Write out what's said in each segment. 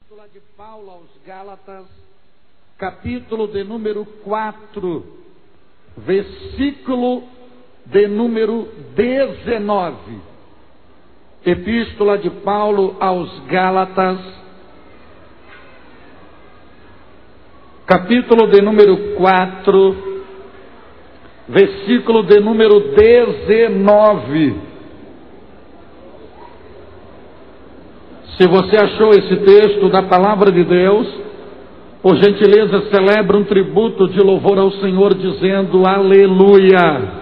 Epístola de Paulo aos Gálatas, capítulo de número 4, versículo de número 19. Epístola de Paulo aos Gálatas, capítulo de número 4, versículo de número 19. Se você achou esse texto da palavra de Deus, por gentileza, celebra um tributo de louvor ao Senhor, dizendo aleluia.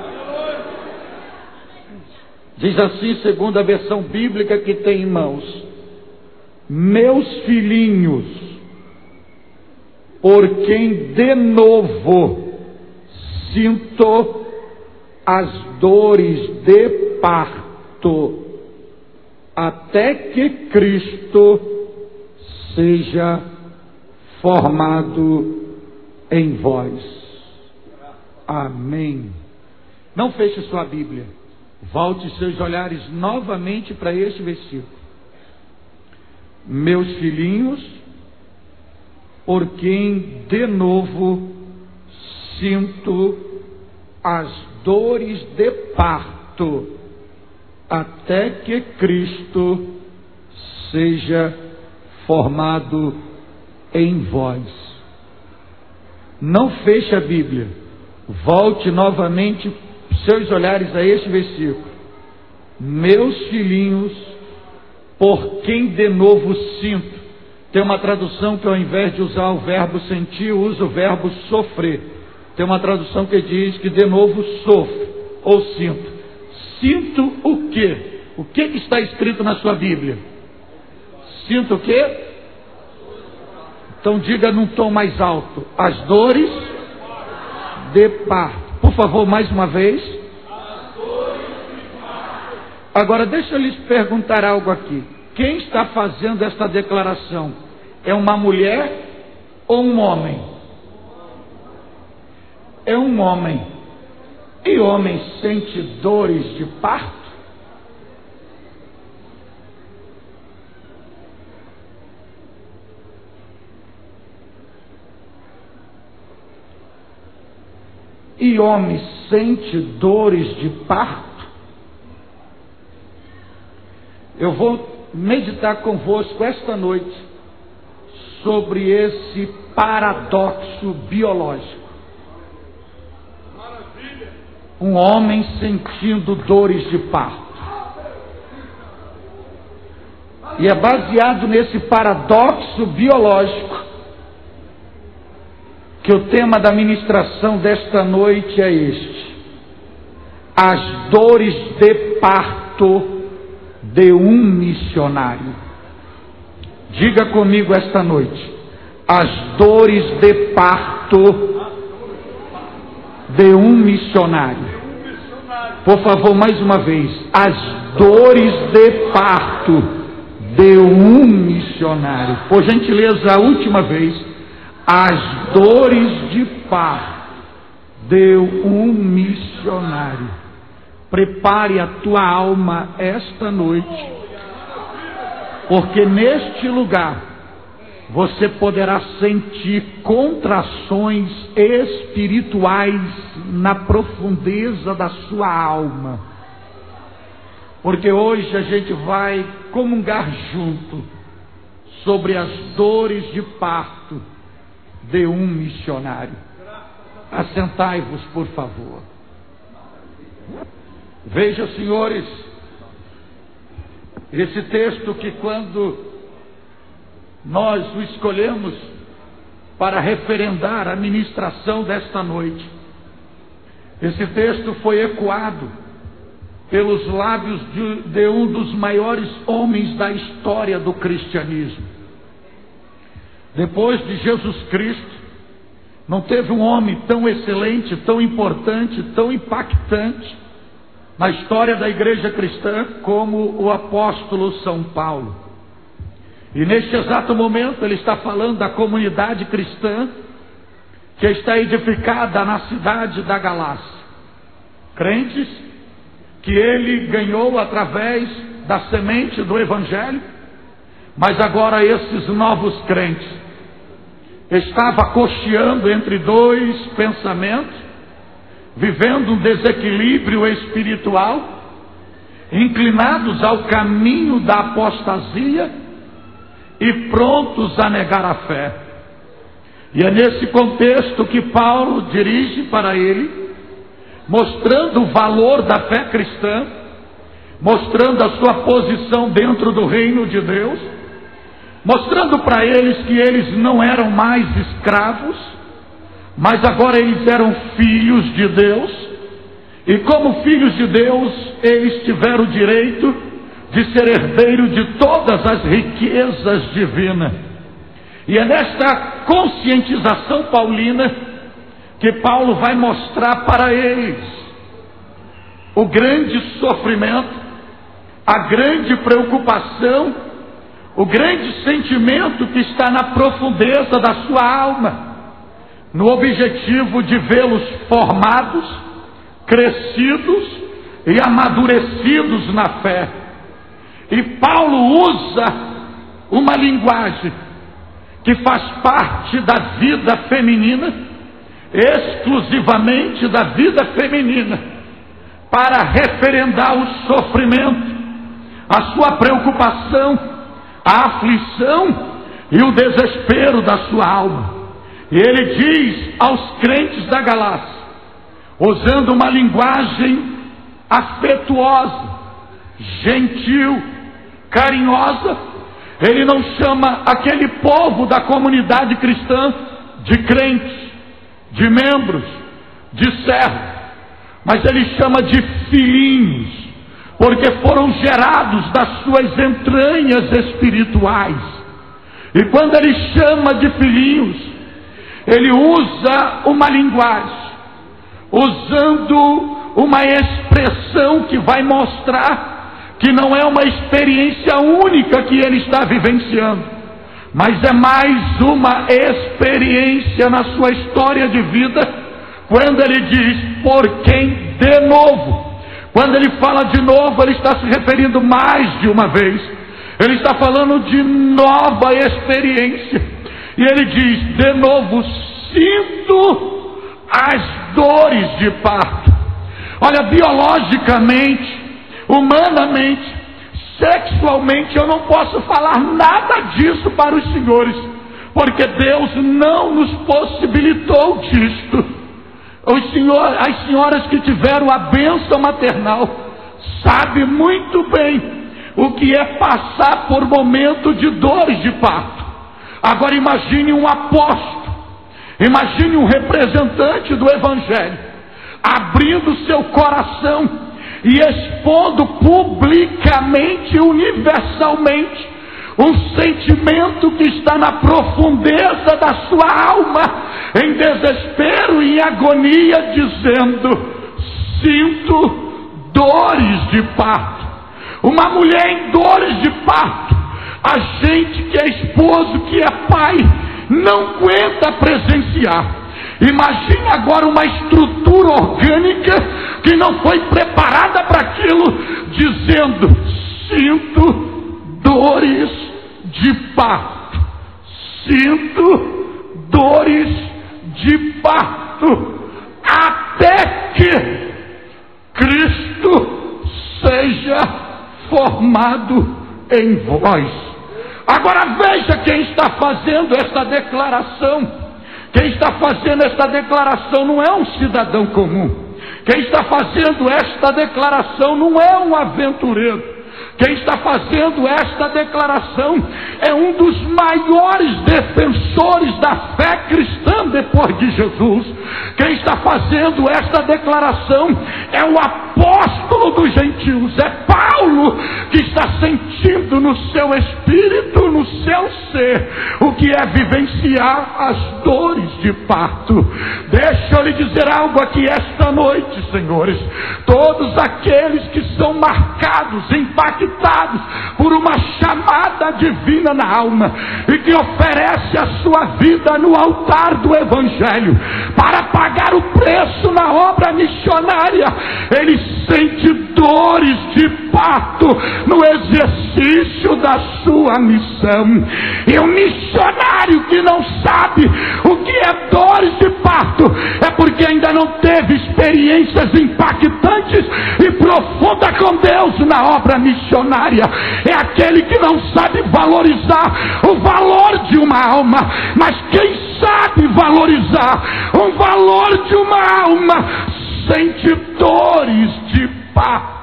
Diz assim, segundo a versão bíblica que tem em mãos: meus filhinhos, por quem de novo sinto as dores de parto, até que Cristo seja formado em vós. Amém. Não feche sua Bíblia. Volte seus olhares novamente para este versículo. Meus filhinhos, por quem de novo sinto as dores de parto, até que Cristo seja formado em vós. Não feche a Bíblia. Volte novamente seus olhares a este versículo. Meus filhinhos, por quem de novo sinto. Tem uma tradução que ao invés de usar o verbo sentir, usa o verbo sofrer. Tem uma tradução que diz que de novo sofro ou sinto. Sinto o quê? O que está escrito na sua Bíblia? Sinto o quê? Então diga num tom mais alto: as dores de parto. Por favor, mais uma vez. Agora deixa eu lhes perguntar algo aqui. Quem está fazendo esta declaração? É uma mulher ou um homem? É um homem. E homem sente dores de parto? E homem sente dores de parto? Eu vou meditar convosco esta noite sobre esse paradoxo biológico. Um homem sentindo dores de parto. E é baseado nesse paradoxo biológico que o tema da ministração desta noite é este: as dores de parto de um missionário. Diga comigo esta noite: as dores de parto de um missionário. Por favor, mais uma vez: as dores de parto de um missionário. Por gentileza, a última vez: as dores de parto de um missionário. Prepare a tua alma esta noite, porque neste lugar você poderá sentir contrações espirituais na profundeza da sua alma. Porque hoje a gente vai comungar junto sobre as dores de parto de um missionário. Assentai-vos, por favor. Veja, senhores, esse texto que quando nós o escolhemos para referendar a ministração desta noite, esse texto foi ecoado pelos lábios de um dos maiores homens da história do cristianismo. Depois de Jesus Cristo, não teve um homem tão excelente, tão importante, tão impactante na história da igreja cristã como o apóstolo São Paulo. E neste exato momento ele está falando da comunidade cristã que está edificada na cidade da Galácia. Crentes que ele ganhou através da semente do Evangelho, Mas agora esses novos crentes estavam cocheando entre dois pensamentos, vivendo um desequilíbrio espiritual, inclinados ao caminho da apostasia e prontos a negar a fé. E é nesse contexto que Paulo dirige para ele, mostrando o valor da fé cristã, mostrando a sua posição dentro do reino de Deus, mostrando para eles que eles não eram mais escravos, mas agora eles eram filhos de Deus, e como filhos de Deus, eles tiveram o direito de ser herdeiro de todas as riquezas divinas. E é nesta conscientização paulina que Paulo vai mostrar para eles o grande sofrimento, a grande preocupação, o grande sentimento que está na profundeza da sua alma, no objetivo de vê-los formados, crescidos e amadurecidos na fé. E Paulo usa uma linguagem que faz parte da vida feminina, exclusivamente da vida feminina, para referendar o sofrimento, a sua preocupação, a aflição e o desespero da sua alma. E ele diz aos crentes da Galácia, usando uma linguagem afetuosa, gentil, carinhosa, ele não chama aquele povo da comunidade cristã de crentes, de membros, de servos, mas ele chama de filhinhos, porque foram gerados das suas entranhas espirituais. E quando ele chama de filhinhos, ele usa uma linguagem, usando uma expressão que vai mostrar que não é uma experiência única que ele está vivenciando, mas é mais uma experiência na sua história de vida, quando ele diz, por quem de novo. Quando ele fala de novo, ele está se referindo mais de uma vez, ele está falando de nova experiência, e ele diz, de novo, sinto as dores de parto. Olha, biologicamente, humanamente, sexualmente, eu não posso falar nada disso para os senhores, porque Deus não nos possibilitou disto. As senhoras que tiveram a bênção maternal sabem muito bem o que é passar por momento de dores de parto. Agora imagine um apóstolo, imagine um representante do Evangelho, abrindo seu coração e expondo publicamente, universalmente, um sentimento que está na profundeza da sua alma, em desespero e em agonia, dizendo, sinto dores de parto. Uma mulher em dores de parto, a gente que é esposo, que é pai, não aguenta presenciar. Imagine agora uma estrutura orgânica que não foi preparada para aquilo, dizendo, sinto dores de parto, sinto dores de parto, até que Cristo seja formado em vós. Agora veja quem está fazendo esta declaração. Quem está fazendo esta declaração não é um cidadão comum. Quem está fazendo esta declaração não é um aventureiro. Quem está fazendo esta declaração é um dos maiores defensores da fé cristã depois de Jesus. Quem está fazendo esta declaração é o apóstolo dos gentios, é Paulo, que está sentindo no seu espírito, no seu ser, o que é vivenciar as dores de parto. Deixa eu lhe dizer algo aqui esta noite, senhores. Todos aqueles que são marcados, impactados por uma chamada divina na alma, e que oferece a sua vida no altar do Evangelho, para pagar o preço na obra missionária, ele sente dores de parto no exercício da sua missão. E o missionário que não sabe o que é dores de parto é porque ainda não teve experiências impactantes e profundas com Deus na obra missionária. É aquele que não sabe valorizar o valor de uma alma, mas quem sabe valorizar o valor de uma alma sente dores de parto.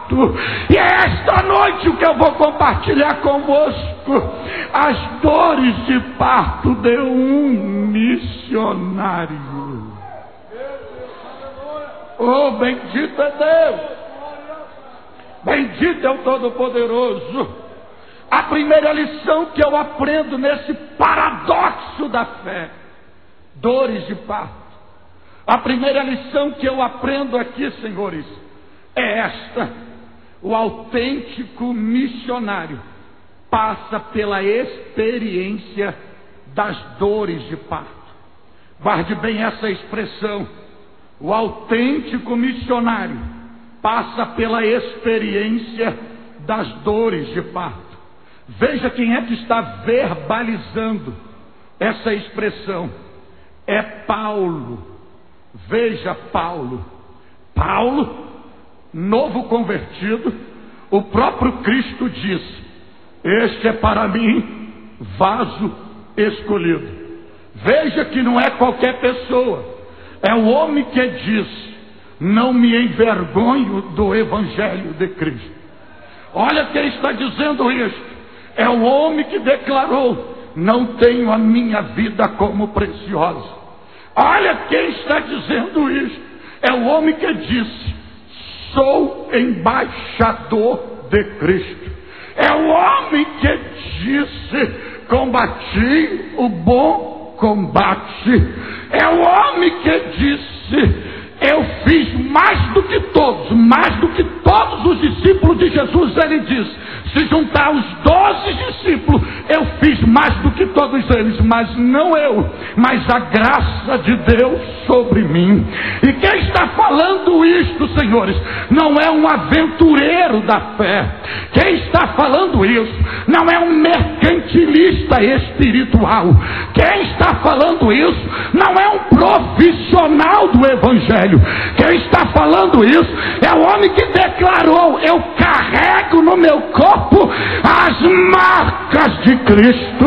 E é esta noite o que eu vou compartilhar convosco: as dores de parto de um missionário. Oh, bendito é Deus, bendito é o Todo-Poderoso. A primeira lição que eu aprendo nesse paradoxo da fé, dores de parto. A primeira lição que eu aprendo aqui, senhores, é esta: o autêntico missionário passa pela experiência das dores de parto. Guarde bem essa expressão: o autêntico missionário passa pela experiência das dores de parto. Veja quem é que está verbalizando essa expressão: é Paulo. Veja Paulo, novo convertido. O próprio Cristo disse: este é para mim vaso escolhido. Veja que não é qualquer pessoa, é o homem que disse: não me envergonho do Evangelho de Cristo. Olha quem está dizendo isto: é o homem que declarou: não tenho a minha vida como preciosa. Olha quem está dizendo isto: é o homem que disse: sou embaixador de Cristo. É o homem que disse: combati o bom combate. É o homem que disse: eu fiz mais do que todos os discípulos de Jesus. Ele diz: se juntar os 12 discípulos, eu fiz mais do que todos eles, mas não eu, mas a graça de Deus sobre mim. E quem está falando isto, senhores, não é um aventureiro da fé. Quem está falando isso não é um mercantilista espiritual. Quem está falando isso não é um profissional do Evangelho. Quem está falando isso é o homem que declarou: eu carrego no meu corpo as marcas de Cristo.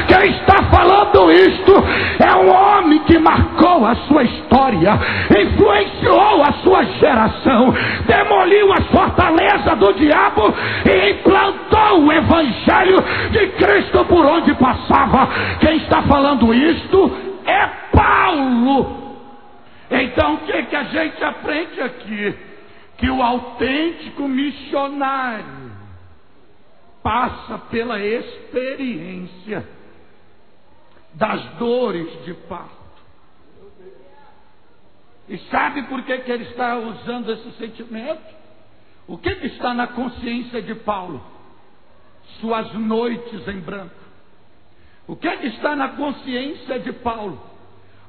Quem está falando isto é um homem que marcou a sua história, influenciou a sua geração, demoliu as fortalezas do diabo e implantou o Evangelho de Cristo por onde passava. Quem está falando isto é Paulo. Então o que a gente aprende aqui? Que o autêntico missionário passa pela experiência das dores de parto. E sabe por que ele está usando esse sentimento? O que está na consciência de Paulo? Suas noites em branco. O que está na consciência de Paulo?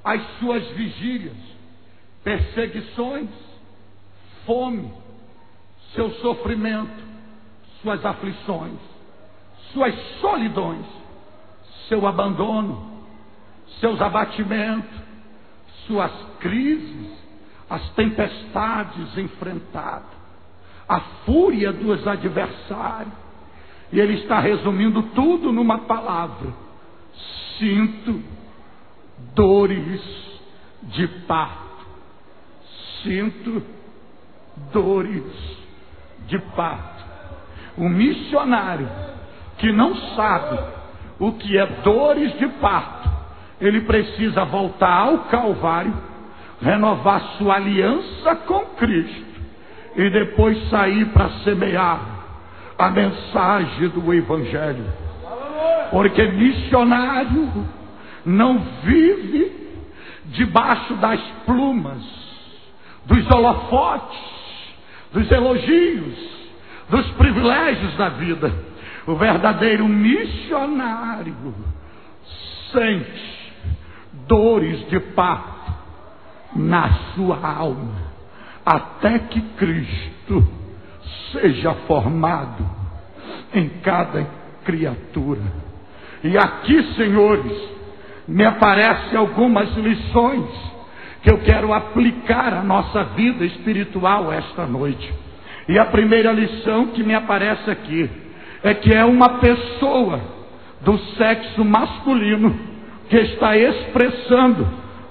As suas vigílias, perseguições, fome, seu sofrimento, suas aflições, suas solidões, seu abandono, seus abatimentos, suas crises, as tempestades enfrentadas, a fúria dos adversários. E ele está resumindo tudo numa palavra: sinto dores de parto. Sinto dores de parto. O missionário que não sabe o que é dores de parto, ele precisa voltar ao Calvário, renovar sua aliança com Cristo e depois sair para semear a mensagem do Evangelho. Porque missionário não vive debaixo das plumas, dos holofotes, dos elogios, dos privilégios da vida. O verdadeiro missionário sente dores de parto na sua alma, até que Cristo seja formado em cada criatura. E aqui, senhores, me aparecem algumas lições que eu quero aplicar à nossa vida espiritual esta noite. E a primeira lição que me aparece aqui é que é uma pessoa do sexo masculino que está expressando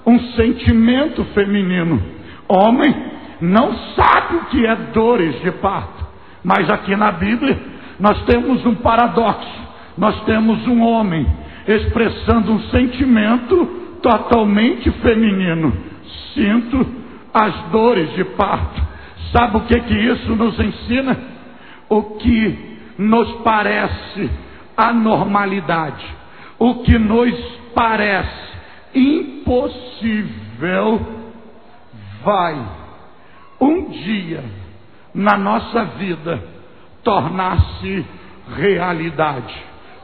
um sentimento feminino. Homem não sabe o que é dores de parto, mas aqui na Bíblia nós temos um paradoxo. Nós temos um homem expressando um sentimento totalmente feminino. Sinto as dores de parto. Sabe o que isso nos ensina? O que nos parece anormalidade, o que nos parece impossível, vai um dia na nossa vida tornar-se realidade.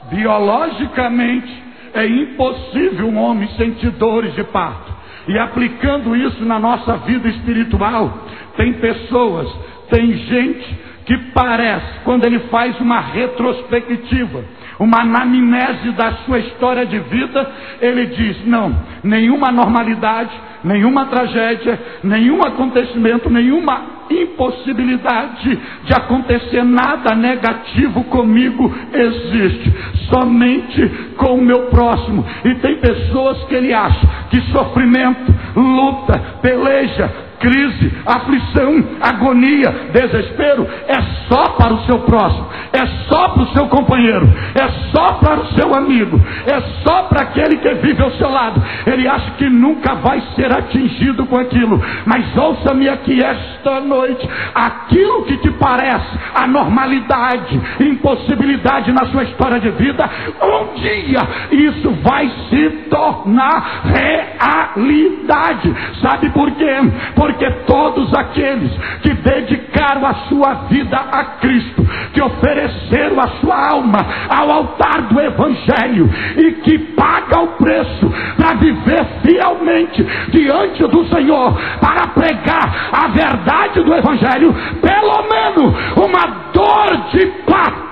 Biologicamente é impossível um homem sentir dores de parto. E aplicando isso na nossa vida espiritual, tem pessoas, tem gente que parece, quando ele faz uma retrospectiva, uma anamnese da sua história de vida, ele diz: não, nenhuma anormalidade, nenhuma tragédia, nenhum acontecimento, nenhuma impossibilidade de acontecer nada negativo comigo existe, somente com o meu próximo. E tem pessoas que ele acha que sofrimento, luta, peleja, crise, aflição, agonia, desespero é só para o seu próximo, é só para o seu companheiro, é só para o seu amigo, é só para aquele que vive ao seu lado. Ele acha que nunca vai ser atingido com aquilo. Mas ouça-me aqui esta noite: aquilo que te parece anormalidade, impossibilidade na sua história de vida, um dia isso vai se tornar realidade. Sabe por quê? Porque todos aqueles que dedicaram a sua vida a Cristo, que ofereceram a sua alma ao altar do Evangelho e que pagam o preço para viver fielmente diante do Senhor, para pregar a verdade do Evangelho, pelo menos uma dor de parto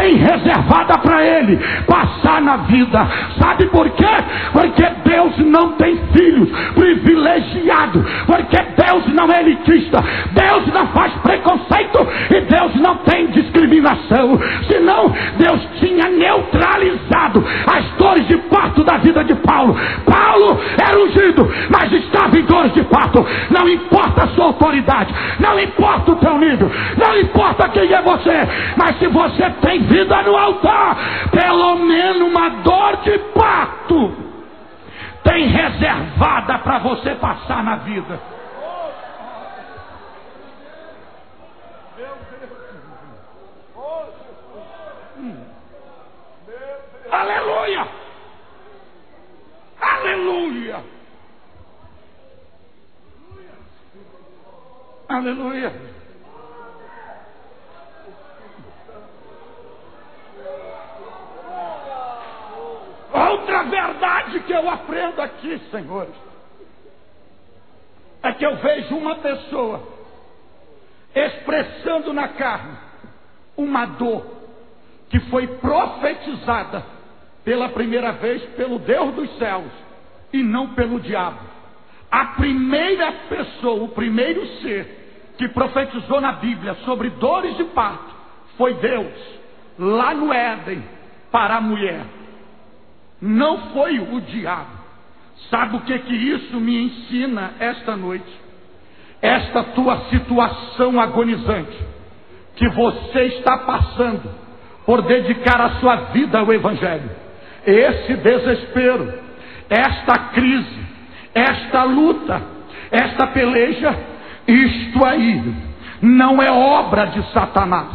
tem reservada para ele passar na vida. Sabe por quê? Porque Deus não tem filhos privilegiados, porque Deus não é elitista, Deus não faz preconceito e Deus não tem discriminação. Senão Deus tinha neutralizado as dores de parto da vida de Paulo. Paulo era ungido, mas estava em dores de parto. Não importa a sua autoridade, não importa o teu nível, não importa quem é você, mas se você tem vida no altar, pelo menos uma dor de parto tem reservada para você passar na vida. Aleluia! Aleluia! Aleluia! Outra verdade que eu aprendo aqui, senhores, é que eu vejo uma pessoa expressando na carne uma dor que foi profetizada pela primeira vez pelo Deus dos céus e não pelo diabo. A primeira pessoa, o primeiro ser que profetizou na Bíblia sobre dores de parto foi Deus, lá no Éden, para a mulher. Não foi o diabo. Sabe o que isso me ensina esta noite? Esta tua situação agonizante que você está passando por dedicar a sua vida ao Evangelho, esse desespero, esta crise, esta luta, esta peleja, isto aí não é obra de Satanás,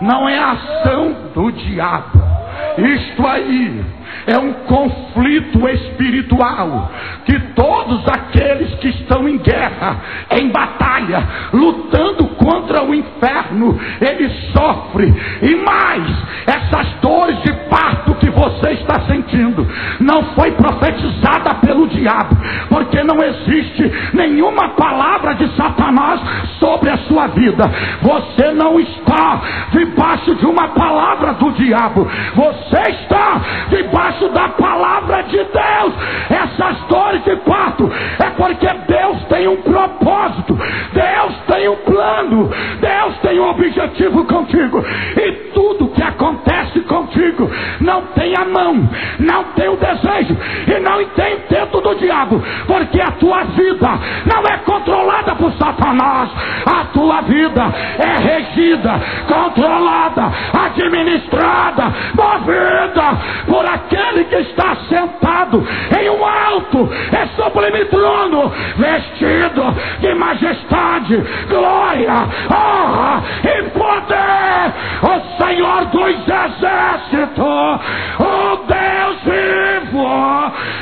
não é ação do diabo. Isto aí é um conflito espiritual que todos aqueles que estão em guerra, em batalha, lutando contra o inferno, eles sofrem. E mais, essas dores de parto que você está sentindo não foi profetizada pelo diabo, porque não existe nenhuma palavra de Satanás sobre a sua vida. Você não está debaixo de uma palavra do diabo, você está debaixo da palavra de Deus. Essas dores de parto é porque Deus tem um propósito, Deus tem um plano, Deus tem um objetivo contigo. E tudo que acontece contigo não tem a mão, não tem o desejo e não tem o intento do diabo, porque a tua vida não é controlada por Satanás. A tua vida é regida, controlada, administrada, movida por aquele que está sentado em um alto e sublime trono, vestido de majestade, glória, honra e poder. O Senhor dos exércitos, o Deus vivo,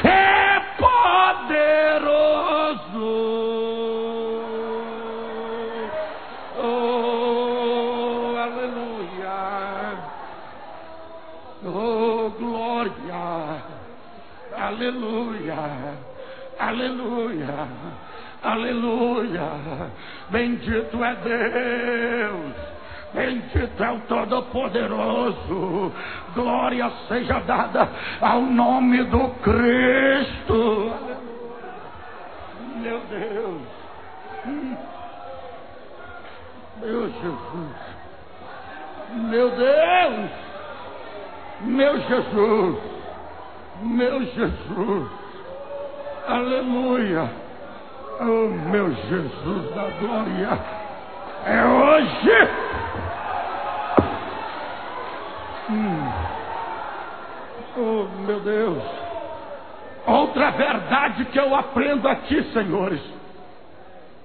é poderoso. Oh, aleluia. Oh, glória. Aleluia. Aleluia. Aleluia. Bendito é Deus. Bendito é o Todo-Poderoso. Glória seja dada ao nome do Cristo. Meu Deus. Meu Jesus. Meu Deus. Meu Jesus. Meu Jesus. Aleluia. Oh, meu Jesus da glória. É hoje. Oh, meu Deus. Outra verdade que eu aprendo aqui, senhores,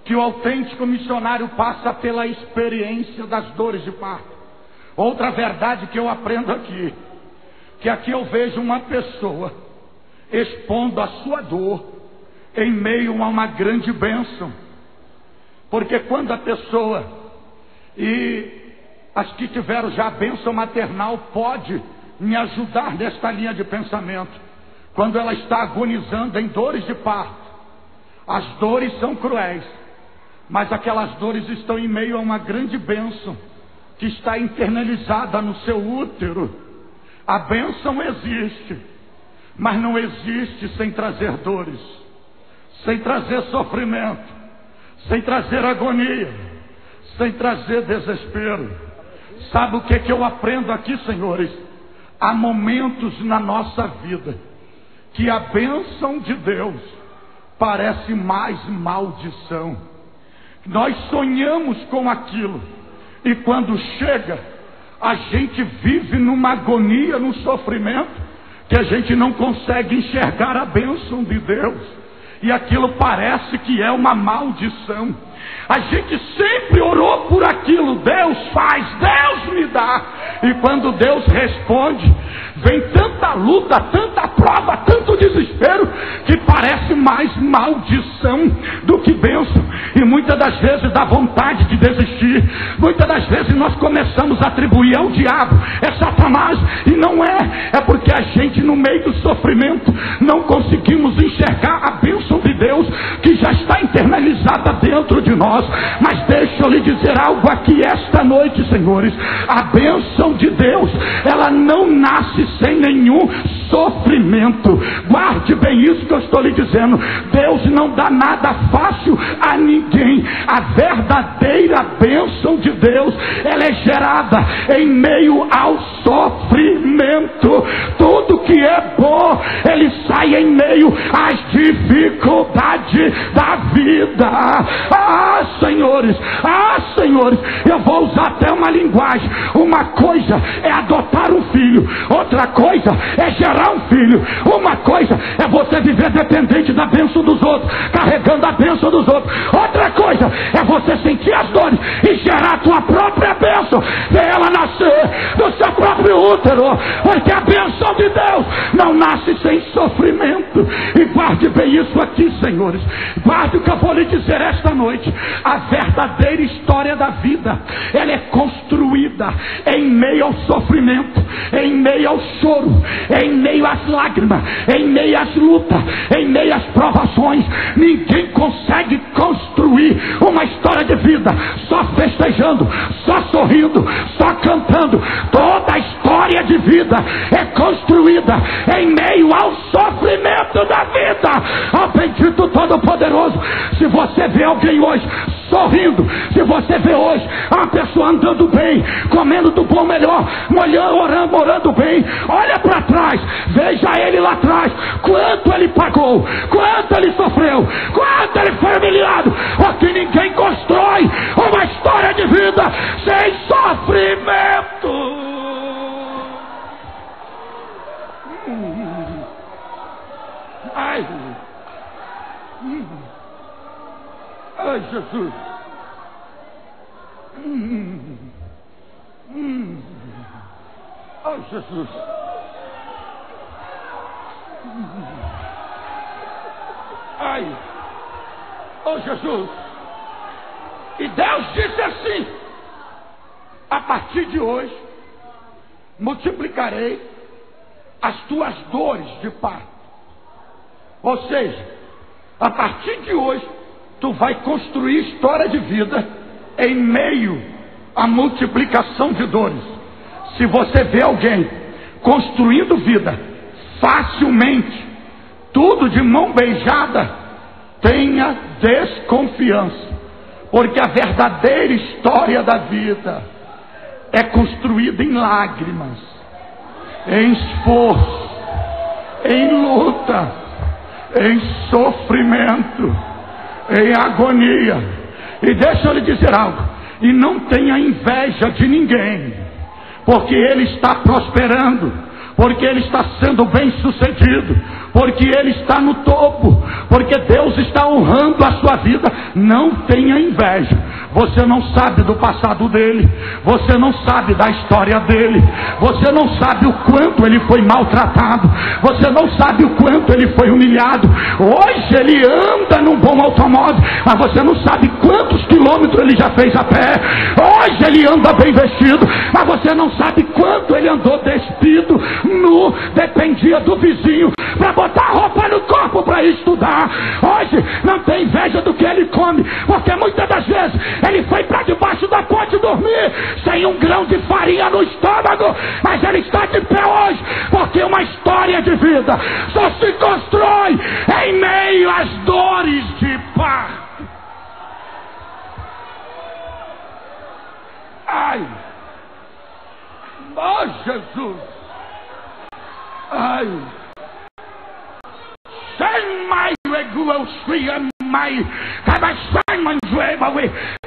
que o autêntico missionário passa pela experiência das dores de parto. Outra verdade que eu aprendo aqui, que aqui eu vejo uma pessoa expondo a sua dor em meio a uma grande bênção. Porque quando a pessoa, e as que tiveram já a bênção maternal, pode me ajudar nesta linha de pensamento, quando ela está agonizando em dores de parto, as dores são cruéis, mas aquelas dores estão em meio a uma grande bênção que está internalizada no seu útero. A bênção existe, mas não existe sem trazer dores, sem trazer sofrimento, sem trazer agonia, sem trazer desespero. Sabe o que eu aprendo aqui, senhores? Há momentos na nossa vida que a bênção de Deus parece mais maldição. Nós sonhamos com aquilo, e quando chega, a gente vive numa agonia, num sofrimento, que a gente não consegue enxergar a bênção de Deus, e aquilo parece que é uma maldição. A gente sempre orou por aquilo, Deus faz, Deus me dá, e quando Deus responde, vem tanta luta, tanta prova, tanto desespero, que parece mais maldição do que bênção. E muitas das vezes dá vontade de desistir. Muitas das vezes nós começamos a atribuir ao diabo, é Satanás, e não é. É porque a gente, no meio do sofrimento, não conseguimos enxergar a bênção de Deus que já está internalizada dentro de nós. Mas deixa eu lhe dizer algo aqui esta noite, senhores. A bênção de Deus, ela não nasce sem nenhum sofrimento. Guarde bem isso que eu estou lhe dizendo. Deus não dá nada fácil a ninguém. A verdadeira bênção de Deus, ela é gerada em meio ao sofrimento. Tudo que é bom, ele sai em meio às dificuldades da vida. Senhores, eu vou usar até uma linguagem. Uma coisa é adotar um filho, outra coisa é gerar um filho. Uma coisa é você viver dependente da bênção dos outros, carregando a bênção dos outros. Outra coisa é você sentir as dores e gerar a tua própria bênção, ver ela nascer do seu próprio útero, porque a bênção de Deus não nasce sem sofrimento. E guarde bem isso aqui, senhores. Guarde o que eu vou lhe dizer esta noite. A verdadeira história da vida, ela é construída em meio ao sofrimento, em meio ao choro, em meio às lágrimas, em meio às lutas, em meio às provações. Ninguém consegue construir uma história de vida só festejando, só sorrindo, só cantando. Toda a história de vida é construída em meio ao sofrimento da vida. Ó bendito Todo-Poderoso, se você vê alguém hoje sorrindo, se você vê hoje uma pessoa andando bem, comendo do bom melhor, orando bem, olha para trás, veja ele lá atrás, quanto ele pagou, quanto ele sofreu, quanto ele foi humilhado, porque ninguém constrói uma história de vida sem sofrimento. Ai, ai, Jesus. Ai, Jesus. Ai, oh Jesus. E Deus disse assim: a partir de hoje multiplicarei as tuas dores de parto. Ou seja, a partir de hoje tu vai construir história de vida em meio à multiplicação de dores. Se você vê alguém construindo vida facilmente, tudo de mão beijada, tenha desconfiança, porque a verdadeira história da vida é construída em lágrimas, em esforço, em luta, em sofrimento, em agonia. E deixa eu lhe dizer algo: e não tenha inveja de ninguém, porque ele está prosperando, porque ele está sendo bem sucedido, porque ele está no topo, porque Deus está honrando a sua vida. Não tenha inveja. Você não sabe do passado dele, você não sabe da história dele, você não sabe o quanto ele foi maltratado, você não sabe o quanto ele foi humilhado. Hoje ele anda num bom automóvel, mas você não sabe quantos quilômetros ele já fez a pé. Hoje ele anda bem vestido, mas você não sabe quanto ele andou despido, nu, dependia do vizinho para botar roupa no corpo para estudar. Hoje não tem inveja do que ele come, porque muitas das vezes ele foi para debaixo da ponte dormir sem um grão de farinha no estômago, mas ele está de pé hoje, porque uma história de vida só se constrói em meio às dores de parto. Ai, oh Jesus, ai, sem mais regula os frios mais, cada semana joelho,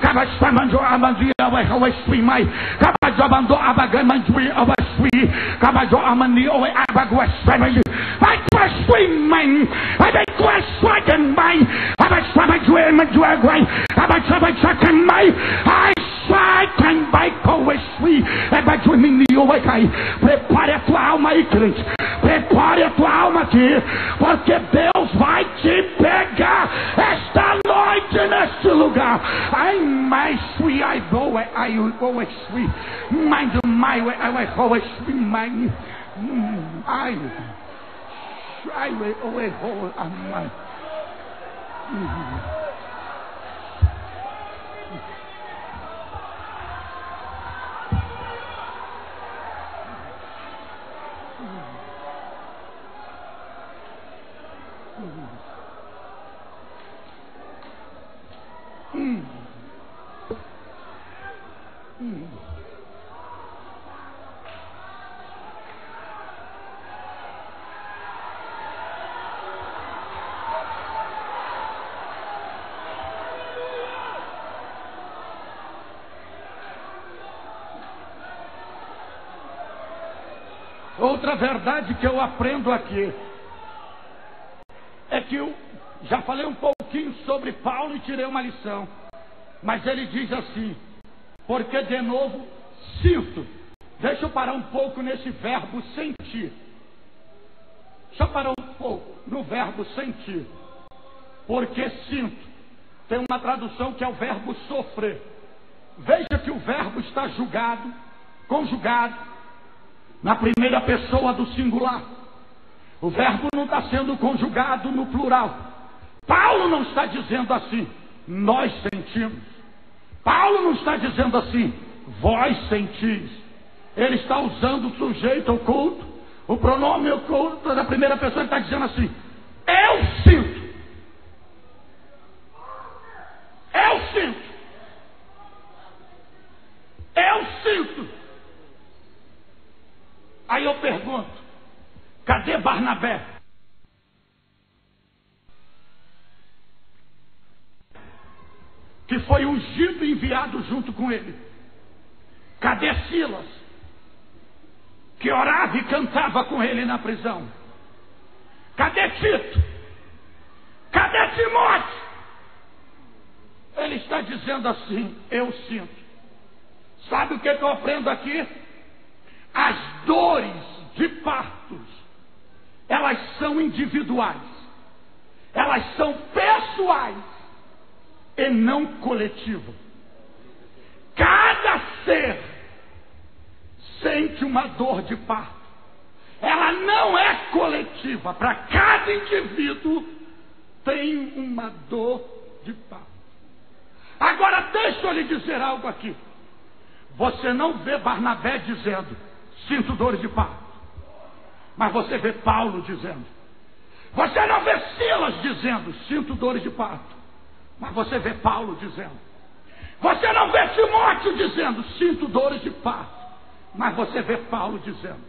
cada semana joelho, ao espírito mais, cada jovando abagando ao espírito, cada jovando ao abago espírito, vai para espírito mais, vai com espírito mais, cada semana joelho, cada semana chacam mais, ai sai quem vai com o espírito, é para o menino vai cair. Prepare a tua alma aí, crente, prepare a tua alma aqui, porque Deus vai te pegar esta noite neste lugar. Ai, mais sweet, I go, sweet, mind my way, I go, sweet, mind, I will, my. Outra verdade que eu aprendo aqui é que eu já falei um pouquinho sobre Paulo e tirei uma lição, mas ele diz assim: porque de novo sinto. Deixa eu parar um pouco nesse verbo sentir. Deixa eu parar um pouco no verbo sentir. Porque sinto. Tem uma tradução que é o verbo sofrer. Veja que o verbo está conjugado na primeira pessoa do singular. O verbo não está sendo conjugado no plural. Paulo não está dizendo assim, nós sentimos. Paulo não está dizendo assim, vós sentis. Ele está usando o sujeito oculto, o pronome oculto da primeira pessoa. Ele está dizendo assim, eu sinto. Eu sinto. Eu sinto. Aí eu pergunto, cadê Barnabé? Que foi ungido e enviado junto com ele. Cadê Silas? Que orava e cantava com ele na prisão. Cadê Tito? Cadê Timóteo? Ele está dizendo assim, eu sinto. Sabe o que eu aprendo aqui? As dores de partos, elas são individuais, elas são pessoais e não coletivas. Cada ser sente uma dor de parto. Ela não é coletiva. Para cada indivíduo tem uma dor de parto. Agora deixa eu lhe dizer algo aqui. Você não vê Barnabé dizendo, sinto dores de parto. Mas você vê Paulo dizendo. Você não vê Silas dizendo, sinto dores de parto. Mas você vê Paulo dizendo. Você não vê Timóteo dizendo, sinto dores de parto. Mas você vê Paulo dizendo.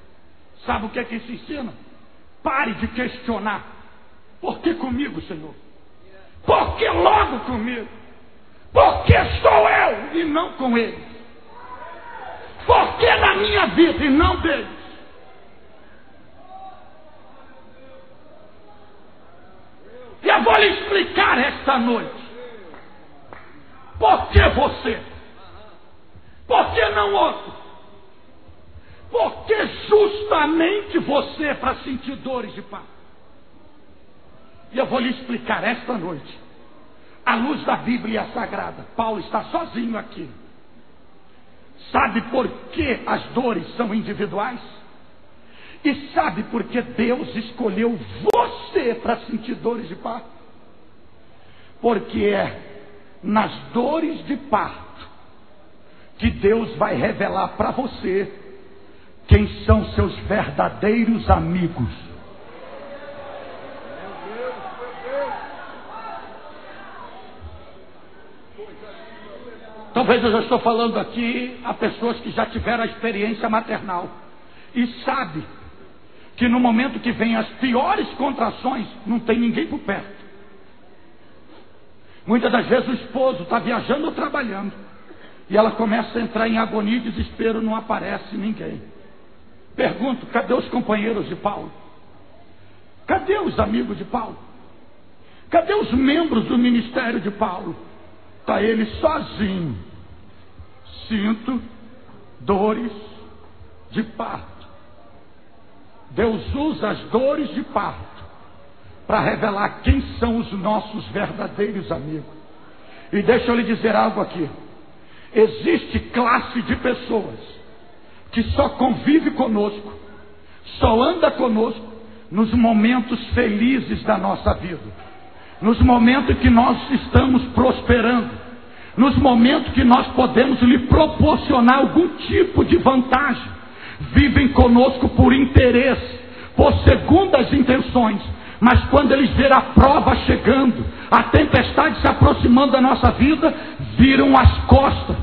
Sabe o que é que isso ensina? Pare de questionar. Por que comigo, Senhor? Por que logo comigo? Por que sou eu e não com eles? Por que na minha vida e não deles? E eu vou lhe explicar esta noite. Por que você? Por que não outro? Por que justamente você para sentir dores de parto? E eu vou lhe explicar esta noite. À luz da Bíblia Sagrada. Paulo está sozinho aqui. Sabe por que as dores são individuais? E sabe por que Deus escolheu você para sentir dores de parto? Porque é nas dores de parto que Deus vai revelar para você quem são seus verdadeiros amigos. Talvez eu já estou falando aqui a pessoas que já tiveram a experiência maternal e sabe que no momento que vem as piores contrações não tem ninguém por perto. Muitas das vezes o esposo está viajando ou trabalhando e ela começa a entrar em agonia e desespero, não aparece ninguém. Pergunto, cadê os companheiros de Paulo? Cadê os amigos de Paulo? Cadê os membros do ministério de Paulo? Está ele sozinho. Sinto dores de parto. Deus usa as dores de parto para revelar quem são os nossos verdadeiros amigos. E deixa eu lhe dizer algo aqui. Existe classe de pessoas que só convive conosco, só anda conosco nos momentos felizes da nossa vida. Nos momentos que nós estamos prosperando, nos momentos que nós podemos lhe proporcionar algum tipo de vantagem, vivem conosco por interesse, por segundas intenções, mas quando eles verem a prova chegando, a tempestade se aproximando da nossa vida, viram as costas,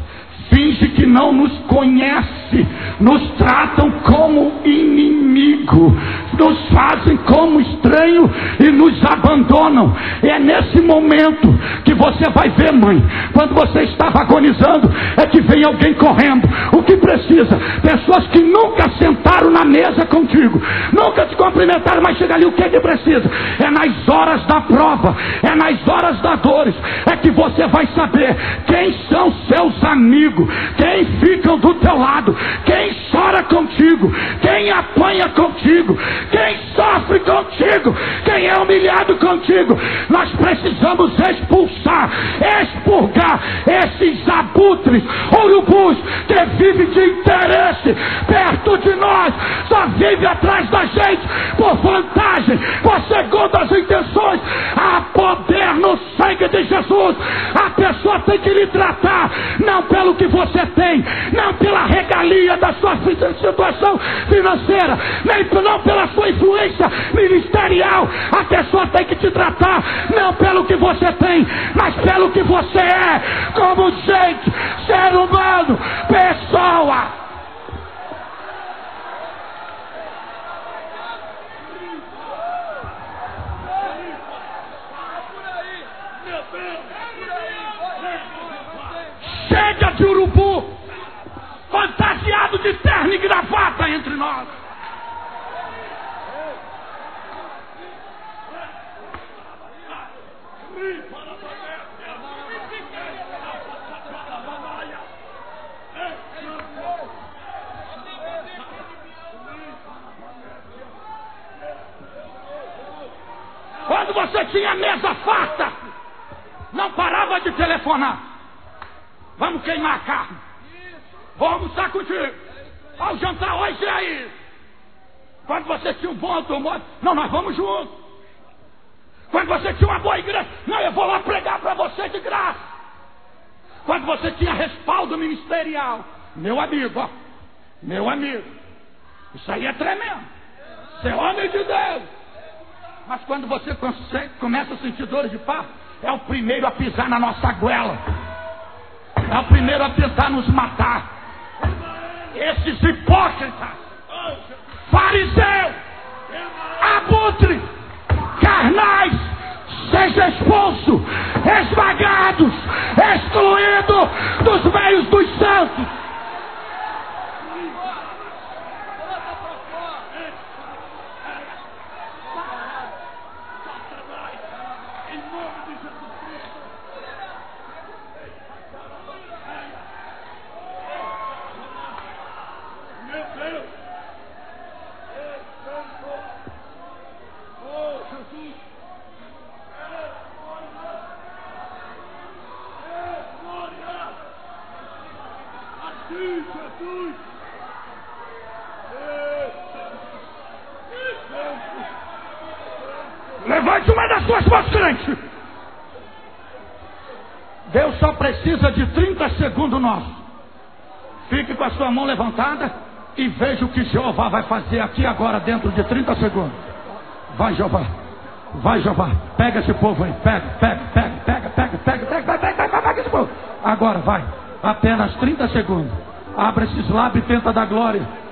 finge que não nos conhece, nos tratam como inimigo, nos fazem como estranho e nos abandonam. É nesse momento que você vai ver, mãe, quando você estava agonizando, é que vem alguém correndo. O que precisa? Pessoas que nunca sentaram na mesa contigo, nunca te cumprimentaram, mas chega ali, o que é que precisa? É nas horas da prova, é nas horas das dores, é que você vai saber quem são seus amigos, quem ficam do teu lado, quem chora fala contigo, quem apanha contigo, quem sofre contigo, quem é humilhado contigo. Nós precisamos expulsar, expurgar esses abutres, urubus que vivem de interesse perto de nós, só vive atrás da gente por vantagem, por segundas intenções. Há poder no sangue de Jesus. A pessoa tem que lhe tratar não pelo que você tem, não pela regalia da sua situação financeira, nem não pela sua influência ministerial. A pessoa tem que te tratar não pelo que você tem, mas pelo que você é, como gente, ser humano, pessoa. Chega de urubu fantasiado de terno e gravata entre nós. Quando você tinha mesa farta, não parava de telefonar. Vamos queimar a carne. Vou almoçar contigo. Ao jantar hoje é aí. Quando você tinha um bom automóvel, não, nós vamos juntos. Quando você tinha uma boa igreja, não, eu vou lá pregar para você de graça. Quando você tinha respaldo ministerial, meu amigo, ó, meu amigo, isso aí é tremendo. Você é homem de Deus. Mas quando você começa a sentir dores de parto, é o primeiro a pisar na nossa goela. É o primeiro a tentar nos matar. Esses hipócritas, fariseus, abutres, carnais, seja expulso, esmagados, excluído dos meios dos santos. Levante uma das suas mãos, crente. Deus só precisa de 30 segundos nossos. Fique com a sua mão levantada e veja o que Jeová vai fazer aqui agora dentro de 30 segundos. Vai, Jeová. Vai, Jeová. Pega esse povo aí. Pega esse povo. Agora, vai. Apenas 30 segundos. Abra esses lábios e tenta dar glória.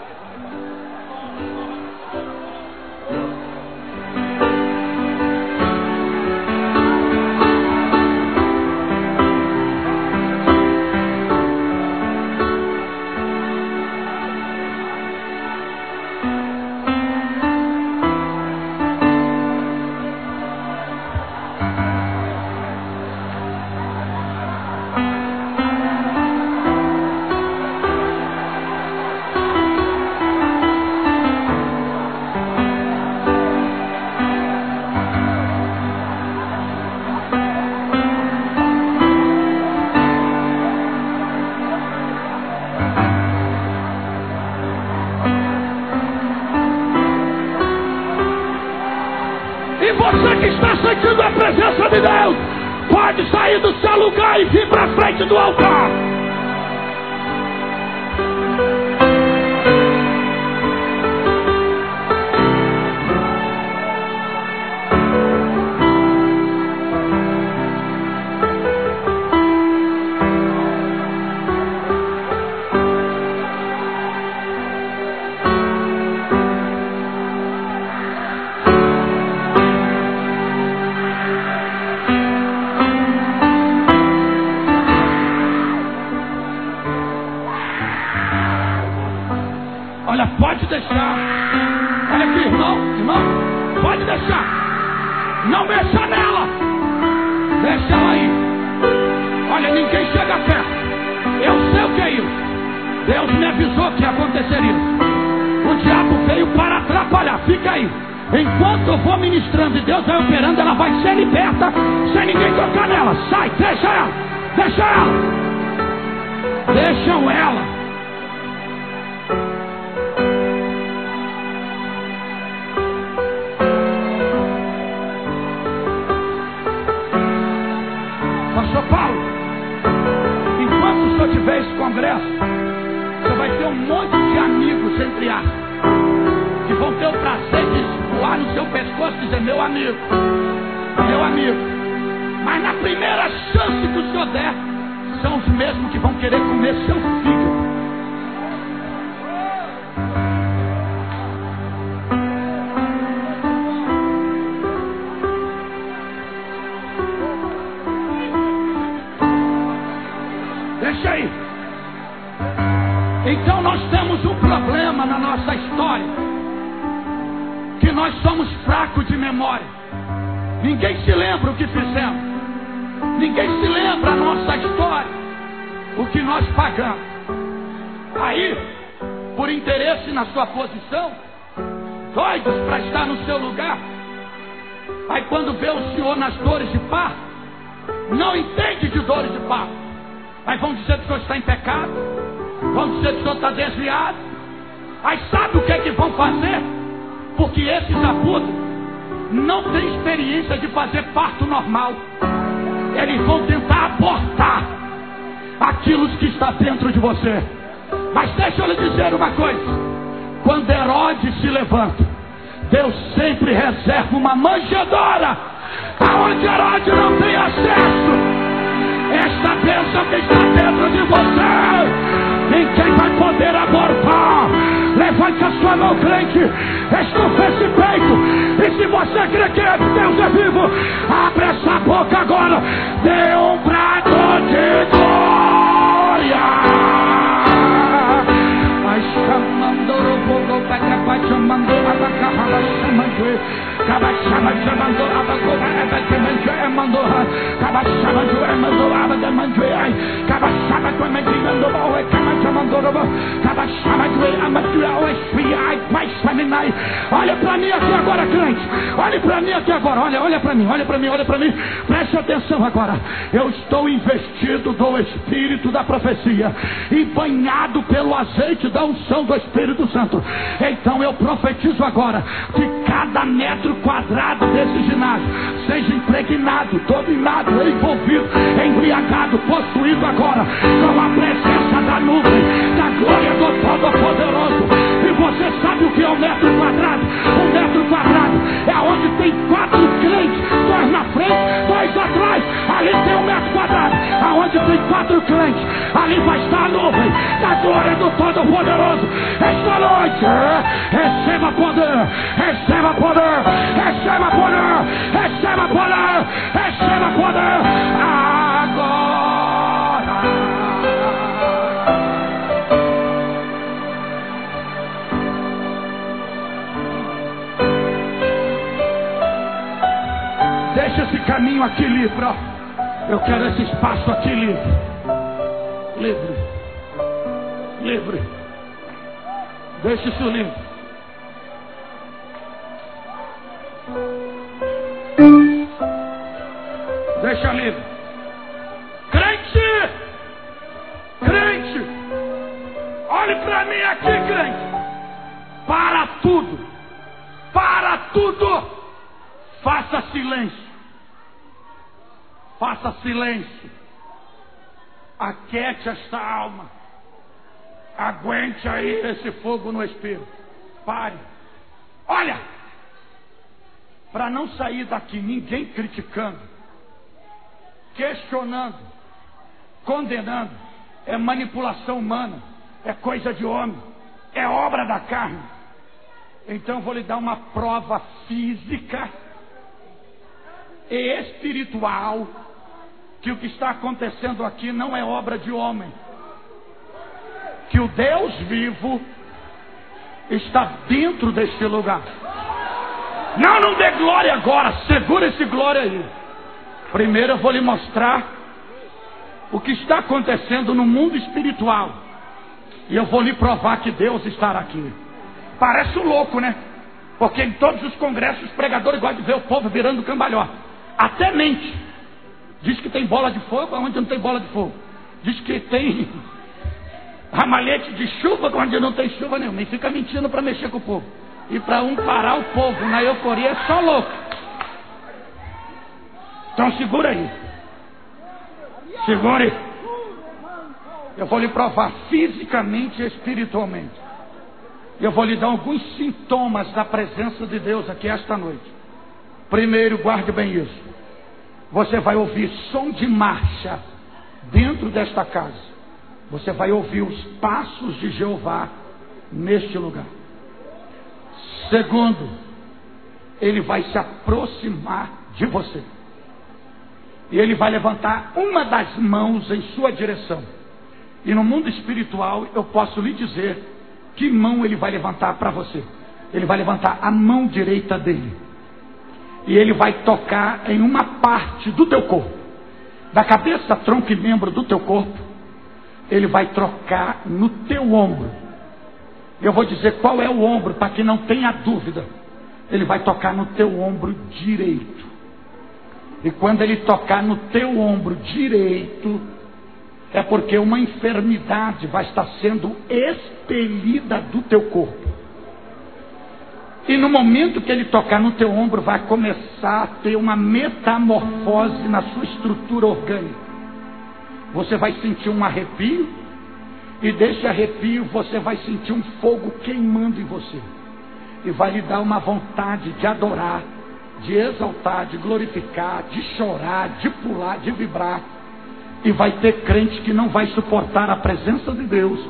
Você que está sentindo a presença de Deus, pode sair do seu lugar e vir para frente do altar. Olha, pode deixar. Olha aqui, irmão, pode deixar. Não mexa nela. Deixa ela aí. Olha, ninguém chega perto. Eu sei o que é isso. Deus me avisou que ia acontecer isso. O diabo veio para atrapalhar. Fica aí. Enquanto eu vou ministrando e Deus vai operando, ela vai ser liberta sem ninguém tocar nela. Sai, deixa ela. Deixa ela. Deixam ela. Pastor Paulo, enquanto o senhor tiver esse congresso, você vai ter um monte de amigos, entre aspas, que vão ter o prazer de voar no seu pescoço e dizer: meu amigo, meu amigo. Mas na primeira chance que o senhor der, são os mesmos que vão querer comer seu fígado. Deixa aí. Então nós temos um problema na nossa história, que nós somos fracos de memória. Ninguém se lembra o que fizemos. Ninguém se lembra a nossa história, o que nós pagamos. Aí, por interesse na sua posição, doidos para estar no seu lugar, aí quando vê o senhor nas dores de parto, não entende de dores de parto. Aí vão dizer que o senhor está em pecado, vão dizer que o senhor está desviado. Aí sabe o que é que vão fazer? Porque esses abutres não têm experiência de fazer parto normal. Eles vão tentar abortar aquilo que está dentro de você. Mas deixa eu lhe dizer uma coisa: quando Herodes se levanta, Deus sempre reserva uma manjedoura aonde Herodes não tem acesso. Esta bênção que está dentro de você, ninguém vai poder abortar. Levante a sua mão, crente, estufa esse peito. E se você crê que Deus é vivo, abre essa boca agora, dê um brado de glória. Vai chamando o povo para cá, vai chamando a vaca, vai chamando. Acaba chamando a vaca, vai chamando acaba chamando a mandou a vaca, mandou acaba chamando a mandou acaba chamando acaba chamando a mandou esfriar, vai examinar. Olha para mim aqui agora, crente. Olha para mim aqui agora. Olha para mim, olha para mim, olha para mim. Preste atenção agora. Eu estou investido do Espírito da profecia e banhado pelo azeite da unção do Espírito Santo. Então eu profetizo agora que cada metro quadrado desse ginásio seja impregnado, dominado, envolvido, embriagado, possuído agora com a presença da nuvem, da glória do Todo-Poderoso. E você sabe o que é um metro quadrado? Um metro quadrado é onde tem 4 crentes, 2 na frente, 2 atrás. Ali tem um metro quadrado, aonde tem 4 crentes, ali vai estar a nuvem da glória do Todo-Poderoso. Esta noite, receba poder, receba poder, receba poder, receba poder, receba poder agora. Deixa esse caminho aqui livre, ó. Eu quero esse espaço aqui livre. Livre. Livre. Deixa isso livre. Deixa livre. Crente! Crente! Olhe para mim aqui, crente. Para tudo. Para tudo. Faça silêncio. Faça silêncio. Aquete esta alma. Aguente aí esse fogo no espírito. Pare. Olha. Para não sair daqui ninguém criticando, questionando, condenando. É manipulação humana. É coisa de homem. É obra da carne. Então eu vou lhe dar uma prova física e espiritual que o que está acontecendo aqui não é obra de homem. Que o Deus vivo está dentro deste lugar. Não dê glória agora. Segura esse glória aí. Primeiro eu vou lhe mostrar o que está acontecendo no mundo espiritual. E eu vou lhe provar que Deus estará aqui. Parece um louco, né? Porque em todos os congressos os pregadores gostam de ver o povo virando cambalhota. Até mente. Diz que tem bola de fogo onde não tem bola de fogo. Diz que tem ramalhete de chuva onde não tem chuva nenhuma. E fica mentindo para mexer com o povo. E para parar o povo na euforia é só louco. Então segura aí. Segure. Eu vou lhe provar fisicamente e espiritualmente. Eu vou lhe dar alguns sintomas da presença de Deus aqui esta noite. Primeiro, guarde bem isso. Você vai ouvir som de marcha dentro desta casa. Você vai ouvir os passos de Jeová neste lugar. Segundo, ele vai se aproximar de você. E ele vai levantar uma das mãos em sua direção. E no mundo espiritual eu posso lhe dizer que mão ele vai levantar para você. Ele vai levantar a mão direita dele. E ele vai tocar em uma parte do teu corpo. Da cabeça, tronco e membro do teu corpo. Ele vai tocar no teu ombro. Eu vou dizer qual é o ombro, para que não tenha dúvida. Ele vai tocar no teu ombro direito. E quando ele tocar no teu ombro direito, é porque uma enfermidade vai estar sendo expelida do teu corpo. E no momento que ele tocar no teu ombro, vai começar a ter uma metamorfose na sua estrutura orgânica. Você vai sentir um arrepio, e desse arrepio você vai sentir um fogo queimando em você. E vai lhe dar uma vontade de adorar, de exaltar, de glorificar, de chorar, de pular, de vibrar. E vai ter crente que não vai suportar a presença de Deus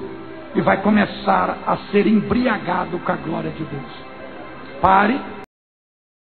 e vai começar a ser embriagado com a glória de Deus. Pare.